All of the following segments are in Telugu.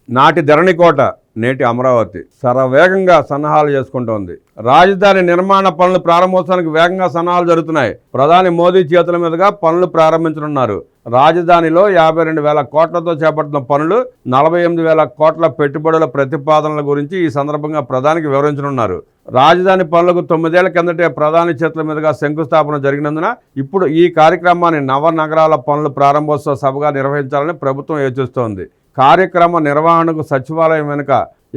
నాటి ధరణికోట నేటి అమరావతి శరవేగంగా సన్నాహాలు చేసుకుంటోంది. రాజధాని నిర్మాణ పనులు ప్రారంభోత్సవానికి వేగంగా సన్నాహాలు జరుగుతున్నాయి. ప్రధాని మోదీ చేతుల మీదుగా పనులు ప్రారంభించనున్నారు. రాజధానిలో 52,000 కోట్లతో చేపడుతున్న పనులు 48,000 కోట్ల పెట్టుబడుల ప్రతిపాదనల గురించి ఈ సందర్భంగా ప్రధానికి వివరించనున్నారు. రాజధాని పనులకు 9 ఏళ్ల కిందటే ప్రధాని చేతుల మీదుగా శంకుస్థాపన జరిగినందున ఇప్పుడు ఈ కార్యక్రమాన్ని నవనగరాల పనుల ప్రారంభోత్సవ సభగా నిర్వహించాలని ప్రభుత్వం యోచిస్తోంది. కార్యక్రమ నిర్వహణకు సచివాలయం వెనుక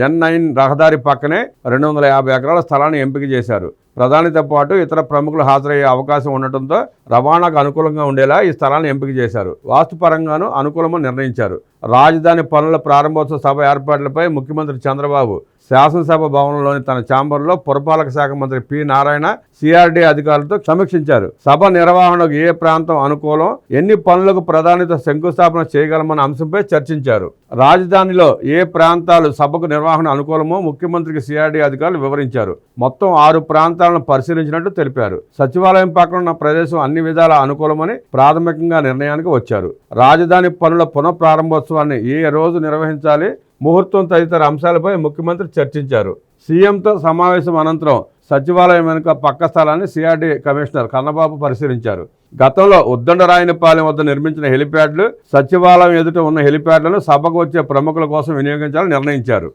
N9 రహదారి పక్కనే 250 ఎకరాల స్థలాన్ని ఎంపిక చేశారు. ప్రధానితో పాటు ఇతర ప్రముఖులు హాజరయ్యే అవకాశం ఉండటంతో రవాణాకు అనుకూలంగా ఉండేలా ఈ స్థలాన్ని ఎంపిక చేశారు. వాస్తుపరంగానూ అనుకూలమని నిర్ణయించారు. రాజధాని పనుల ప్రారంభోత్సవ సభ ఏర్పాట్లపై ముఖ్యమంత్రి చంద్రబాబు శాసనసభ భవనంలోని తన ఛాంబర్లో పురపాలక శాఖ మంత్రి పి నారాయణ సిఆర్డీ అధికారులతో సమీక్షించారు. సభ నిర్వహణకు ఏ ప్రాంతం అనుకూలం, ఎన్ని పనులకు ప్రధానితో శంకుస్థాపన చేయగలమన్న అంశంపై చర్చించారు. రాజధానిలో ఏ ప్రాంతాలు సభకు నిర్వహణ అనుకూలమో ముఖ్యమంత్రికి సిఆర్డీ అధికారులు వివరించారు. మొత్తం 6 ప్రాంతాలను పరిశీలించినట్టు తెలిపారు. సచివాలయం పక్కన ఉన్న ప్రదేశం అన్ని విధాల అనుకూలమని ప్రాథమికంగా నిర్ణయానికి వచ్చారు. రాజధాని పనుల పునఃప్రారంభోత్సవాన్ని ఏ రోజు నిర్వహించాలి, ముహూర్తం తదితర అంశాలపై ముఖ్యమంత్రి చర్చించారు. సీఎంతో సమావేశం అనంతరం సచివాలయం వెనుక పక్క స్థలాన్ని సిఆర్డీ కమిషనర్ కన్నబాబు పరిశీలించారు. గతంలో ఉద్దండరాయనిపాలెం వద్ద నిర్మించిన హెలిప్యాడ్లు, సచివాలయం ఎదుట ఉన్న హెలిప్యాడ్లను సభకు వచ్చే ప్రముఖుల కోసం వినియోగించాలని నిర్ణయించారు.